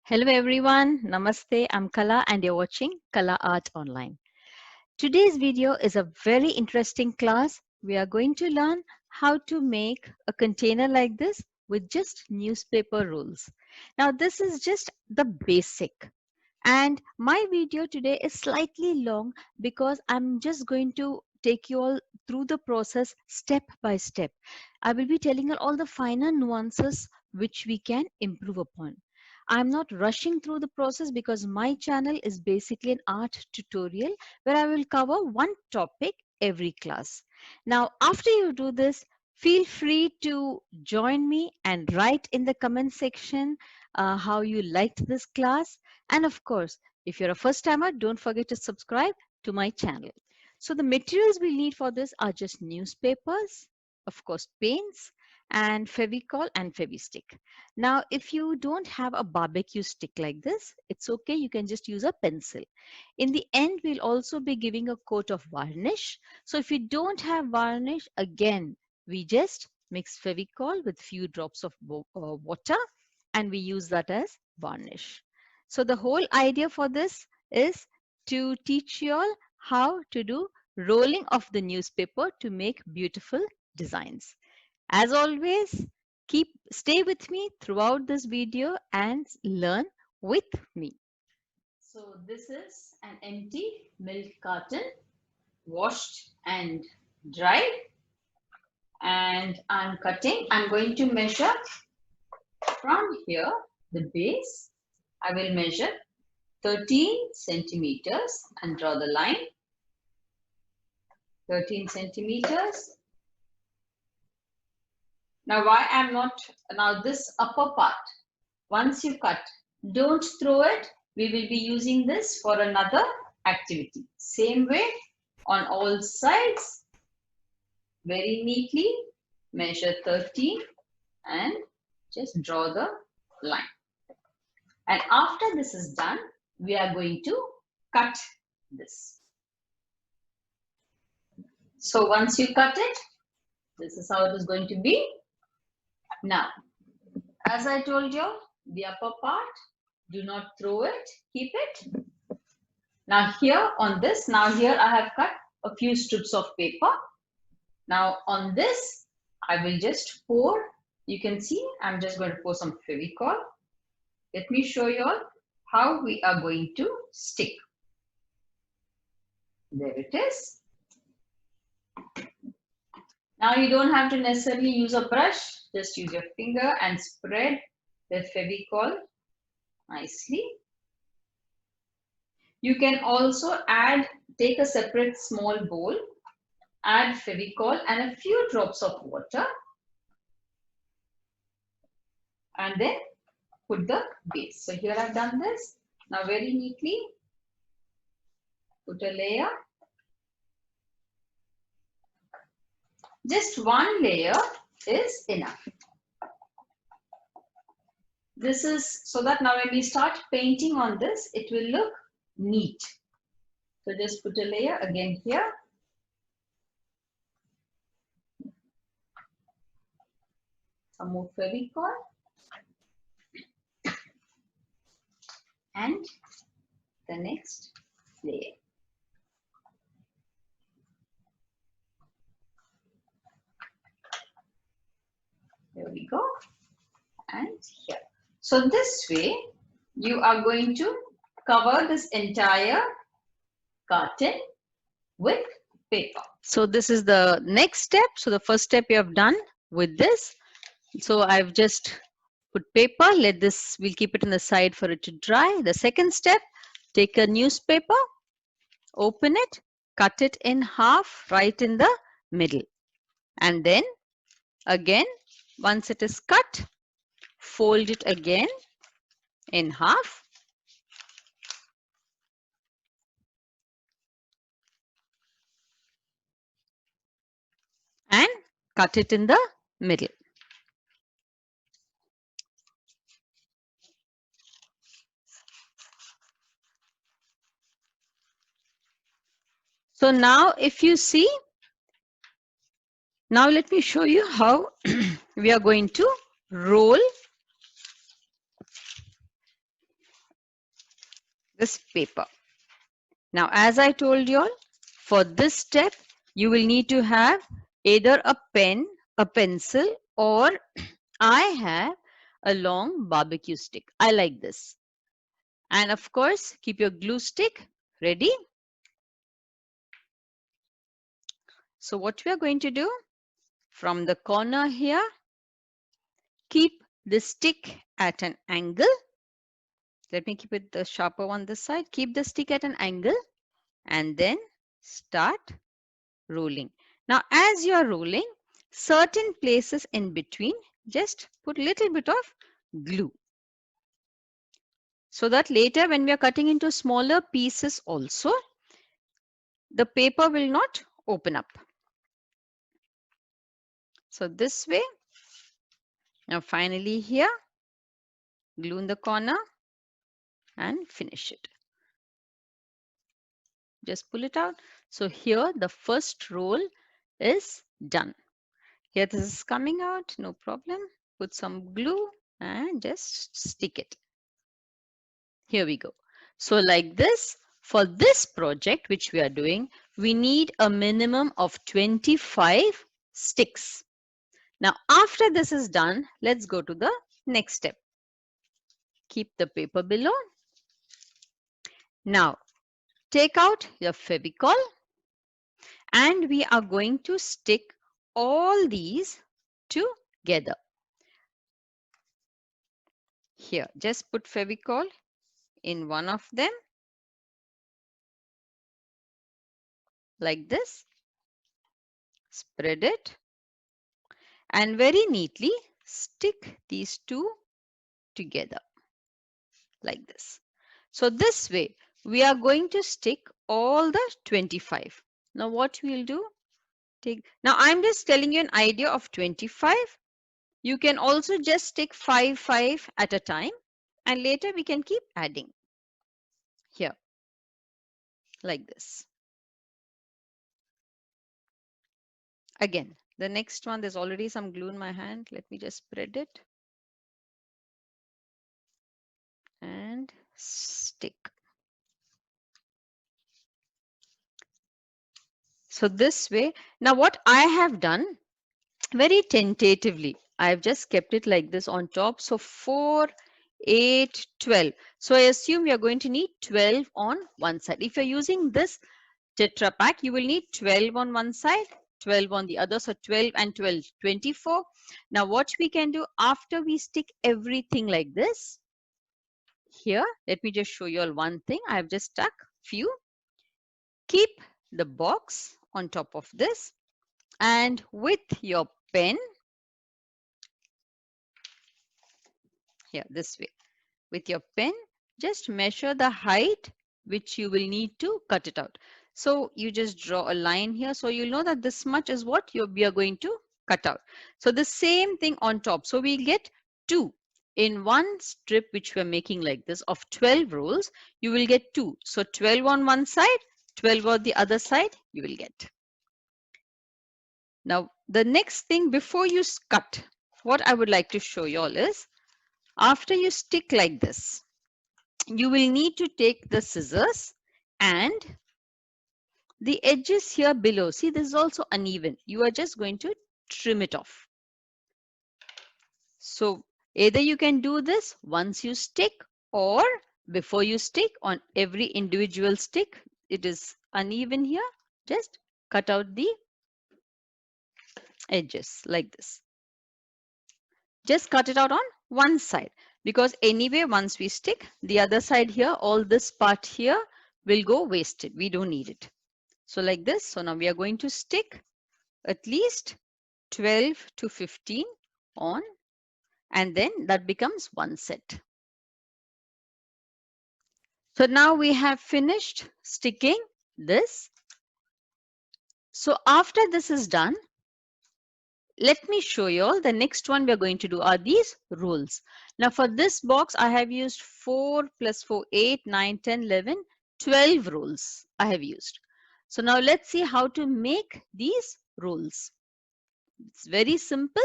Hello everyone, Namaste, I'm Kala and you're watching Kala Art Online. Today's video is a very interesting class. We are going to learn how to make a container like this with just newspaper rolls. Now this is just the basic. And my video today is slightly long because I'm just going to take you all through the process step by step. I will be telling you all the finer nuances which we can improve upon. I'm not rushing through the process because my channel is basically an art tutorial where I will cover one topic every class. Now, after you do this, feel free to join me and write in the comment section how you liked this class. And of course, if you're a first timer, don't forget to subscribe to my channel. So the materials we need for this are just newspapers, of course, paints, and Fevicol and Fevistick. Now, if you don't have a barbecue stick like this, it's okay. You can just use a pencil. In the end, we'll also be giving a coat of varnish. So if you don't have varnish, again, we just mix Fevicol with few drops of water and we use that as varnish. So the whole idea for this is to teach you all how to do rolling of the newspaper to make beautiful designs. As always, stay with me throughout this video and learn with me. So this is an empty milk carton, washed and dried, and I'm going to measure from here, the base. I will measure 13 centimeters and draw the line. 13 centimeters. Now now this upper part, once you cut, don't throw it. We will be using this for another activity. Same way on all sides, very neatly measure 13 and just draw the line. And after this is done, we are going to cut this. So once you cut it, this is how it is going to be. Now, as I told you, the upper part, do not throw it, keep it. Now here on this, here I have cut a few strips of paper. Now on this, I will just pour, you can see, I'm just going to pour some Fevicol. Let me show you all how we are going to stick. There it is. Now you don't have to necessarily use a brush, just use your finger and spread the Fevicol nicely. You can also take a separate small bowl, add Fevicol and a few drops of water, and then put the base. So here I've done this. Now very neatly, put a layer. Just one layer is enough. This is so that now when we start painting on this, it will look neat. So just put a layer again here. Some more Fevicol. And the next layer. There we go. And here. So this way, you are going to cover this entire carton with paper. So this is the next step. So the first step you have done with this. So I've just put paper, we'll keep it on the side for it to dry. The second step, take a newspaper, open it, cut it in half right in the middle. And then again, once it is cut, fold it again in half. And cut it in the middle. So now if you see, now let me show you how we are going to roll this paper. Now, as I told you all, for this step, you will need to have either a pen, a pencil, or I have a long barbecue stick. I like this. And of course, keep your glue stick ready. So what we are going to do, from the corner here, keep the stick at an angle. Let me keep it the sharper on this side. Keep the stick at an angle and then start rolling. Now, as you are rolling, certain places in between, just put a little bit of glue. So that later when we are cutting into smaller pieces also, the paper will not open up. So this way. Now finally here, glue in the corner and finish it. Just pull it out. So here the first roll is done. Here this is coming out, no problem. Put some glue and just stick it. Here we go. So like this, for this project which we are doing, we need a minimum of 25 sticks. Now after this is done, let's go to the next step. Keep the paper below. Now take out your Fevicol and we are going to stick all these together. Here, just put Fevicol in one of them like this. Spread it and very neatly stick these two together like this. So this way we are going to stick all the 25. Now what we'll do, now I'm just telling you an idea of 25. You can also just stick 5 at a time and later we can keep adding here like this. Again, the next one, there's already some glue in my hand. Let me just spread it and stick. So this way, now what I have done very tentatively, I've just kept it like this on top. So 4, 8, 12. So I assume you're going to need 12 on one side. If you're using this Tetra Pak, you will need 12 on one side, 12 on the other. So 12 and 12, 24. Now what we can do after we stick everything like this, here, let me just show you all one thing. I have just stuck few. Keep the box on top of this and with your pen, here this way, with your pen, just measure the height which you will need to cut it out. So you just draw a line here. So you'll know that this much is what we are going to cut out. So the same thing on top. So we get 2. In one strip which we're making like this of 12 rolls, you will get 2. So 12 on one side, 12 on the other side, you will get. Now, the next thing before you cut, what I would like to show you all is, after you stick like this, you will need to take the scissors and the edges here below. See, this is also uneven. You are just going to trim it off. So either you can do this once you stick or before you stick. On every individual stick, it is uneven here. Just cut out the edges like this. Just cut it out on one side because anyway, once we stick the other side here, all this part here will go wasted. We don't need it. So like this. So now we are going to stick at least 12 to 15 on, and then that becomes one set. So now we have finished sticking this. So after this is done, let me show you all the next one we are going to do are these rolls. Now for this box, I have used 4 plus 4, 8, 9, 10, 11, 12 rolls I have used. So now let's see how to make these rolls. It's very simple.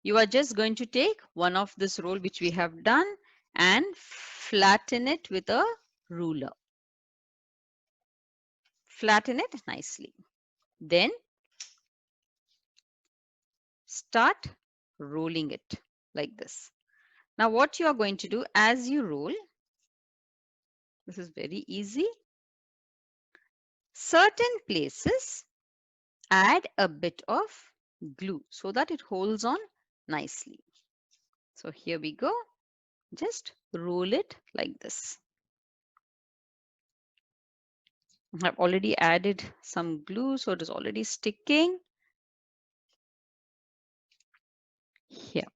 You are just going to take one of this roll which we have done and flatten it with a ruler. Flatten it nicely. Then start rolling it like this. Now what you are going to do as you roll, this is very easy. Certain places add a bit of glue so that it holds on nicely. So here we go. Just roll it like this. I've already added some glue, so it is already sticking. Here.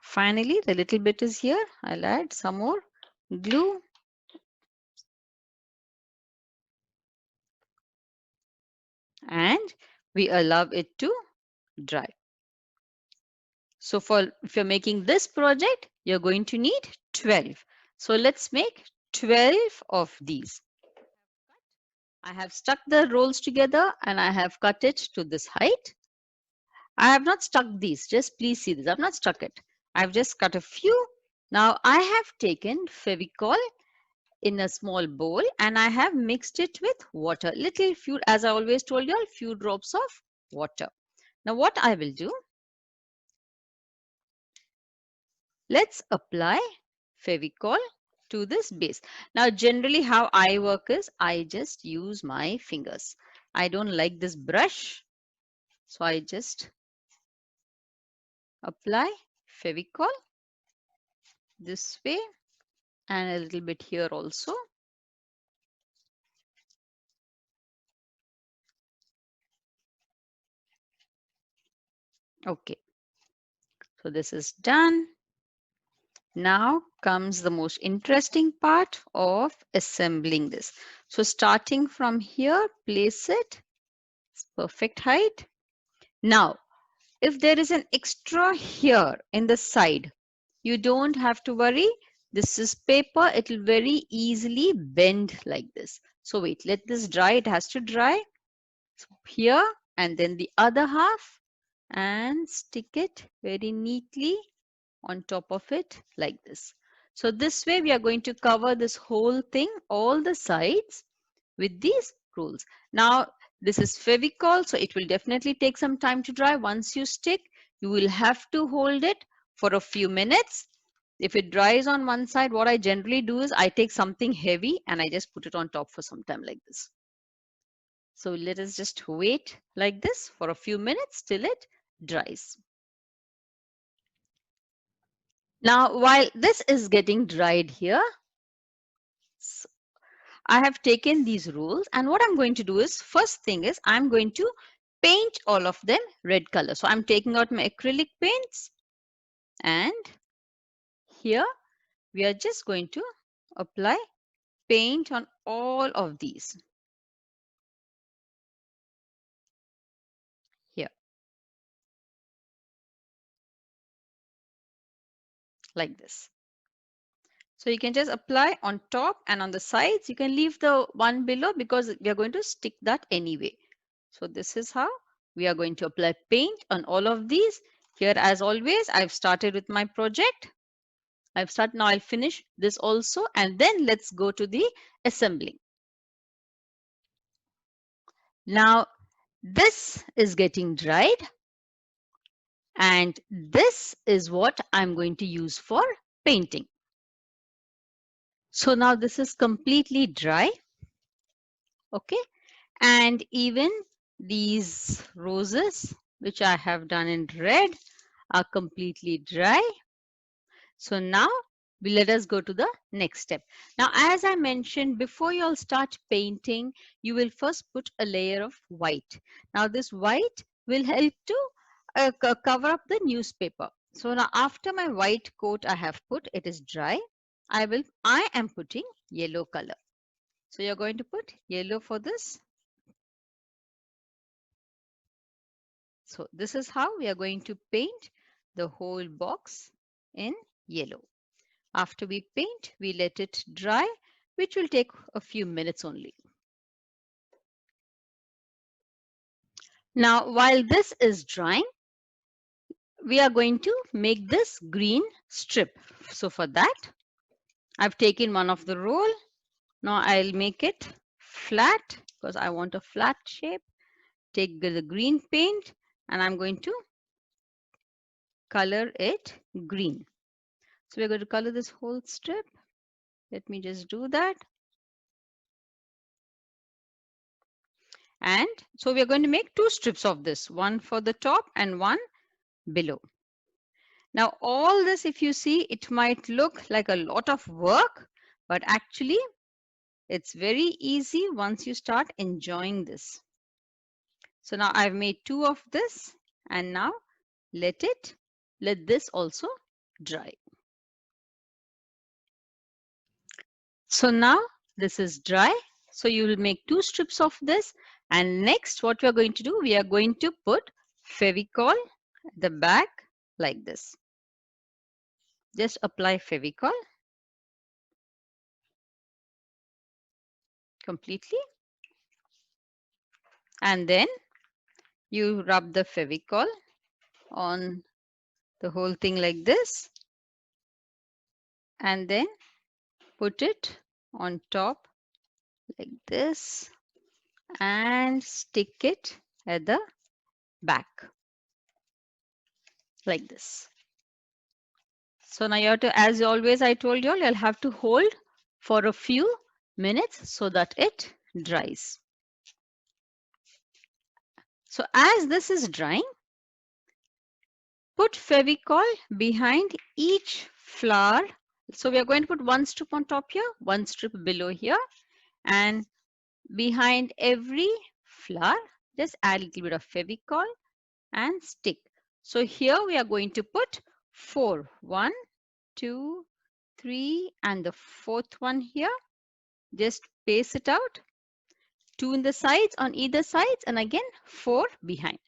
Finally, the little bit is here. I'll add some more glue. And we allow it to dry. So if you're making this project, you're going to need 12. So let's make 12 of these. I have stuck the rolls together and I have cut it to this height. I have not stuck these, just please see this. I've not stuck it. I've just cut a few. Now I have taken Fevicol in a small bowl and I have mixed it with water. Little few, as I always told you all, few drops of water. Now what I will do, let's apply Fevicol to this base. Now generally how I work is I just use my fingers. I don't like this brush. So I just apply Fevicol this way and a little bit here also. Okay, so this is done. Now comes the most interesting part of assembling this. So starting from here, place it, it's perfect height. Now, if there is an extra here in the side, you don't have to worry. This is paper, it will very easily bend like this. So wait, let this dry, it has to dry. So here and then the other half and stick it very neatly on top of it like this. So this way we are going to cover this whole thing, all the sides with these rolls. Now this is Fevicol, so it will definitely take some time to dry. Once you stick, you will have to hold it for a few minutes. If it dries on one side, what I generally do is I take something heavy and I just put it on top for some time like this. So let us just wait like this for a few minutes till it dries. Now, while this is getting dried here, I have taken these rolls and what I'm going to do is, first thing is I'm going to paint all of them red color. So I'm taking out my acrylic paints and here we are just going to apply paint on all of these. Here, like this. So you can just apply on top and on the sides. You can leave the one below because we are going to stick that anyway. So this is how we are going to apply paint on all of these. Here, as always, I've started with my project. Now I'll finish this also and then let's go to the assembling. Now this is getting dried and this is what I'm going to use for painting. So now this is completely dry. Okay, and even these roses which I have done in red are completely dry. So now let us go to the next step. Now, as I mentioned, before you all start painting, you will first put a layer of white. Now, this white will help to cover up the newspaper. So now after my white coat I have put, it is dry. I am putting yellow color. So you're going to put yellow for this. So this is how we are going to paint the whole box in yellow. After we paint, we let it dry, which will take a few minutes only. Now, while this is drying, we are going to make this green strip. So for that, I've taken one of the roll. Now I'll make it flat because I want a flat shape. Take the green paint and I'm going to color it green. So we're going to color this whole strip. Let me just do that. And so we are going to make two strips of this, one for the top and one below. Now all this, if you see, it might look like a lot of work, but actually it's very easy once you start enjoying this. So now I've made two of this and now let this also dry. So now this is dry. So you will make two strips of this. And next what we are going to do, we are going to put Fevicol at the back like this. Just apply Fevicol completely. And then you rub the Fevicol on the whole thing like this. And then put it on top like this and stick it at the back like this. So now you have to, as always I told you all, you'll have to hold for a few minutes so that it dries. So as this is drying, put Fevicol behind each flower. So we are going to put one strip on top here, one strip below here, and behind every flower, just add a little bit of Fevicol and stick. So here we are going to put 4. 1, 2, 3, and the fourth one here. Just paste it out. 2 in the sides on either sides and again 4 behind.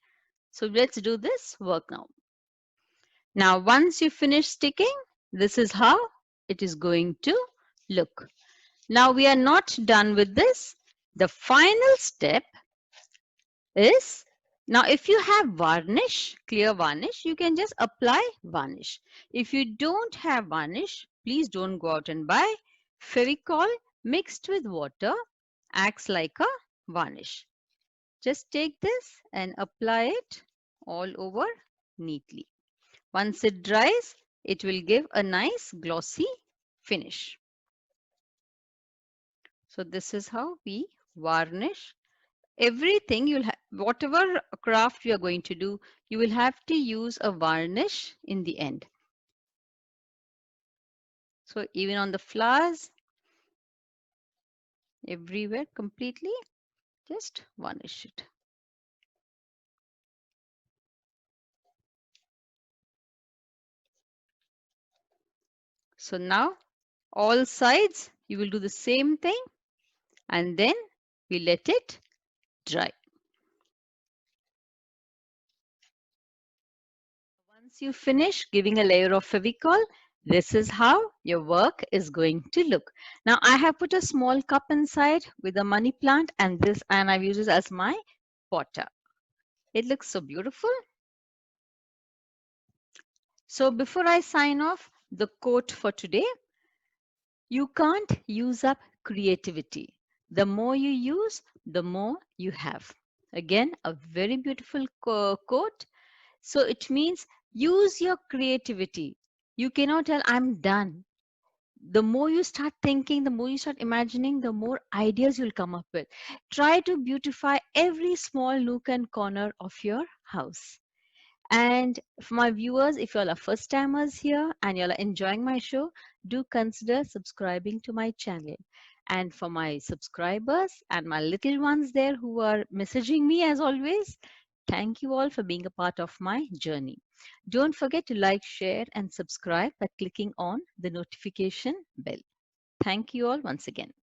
So let's do this work now. Now once you finish sticking, this is how it is going to look. Now we are not done with this. The final step is, now if you have varnish, clear varnish, you can just apply varnish. If you don't have varnish, please don't go out and buy. Fevicol mixed with water acts like a varnish. Just take this and apply it all over neatly. Once it dries, it will give a nice glossy finish. So this is how we varnish everything. You'll have, whatever craft you are going to do, you will have to use a varnish in the end. So even on the flowers, everywhere completely, just varnish it. So now all sides you will do the same thing and then we let it dry. Once you finish giving a layer of Fevicol, this is how your work is going to look. Now I have put a small cup inside with a money plant and I've used it as my potter. It looks so beautiful. So before I sign off, the quote for today: you can't use up creativity. The more you use, the more you have. Again, a very beautiful quote. So it means use your creativity. You cannot tell, I'm done. The more you start thinking, the more you start imagining, the more ideas you'll come up with. Try to beautify every small nook and corner of your house. And for my viewers, if you all are first timers here and you all are enjoying my show, do consider subscribing to my channel. And for my subscribers and my little ones there who are messaging me as always, thank you all for being a part of my journey. Don't forget to like, share, and subscribe by clicking on the notification bell. Thank you all once again.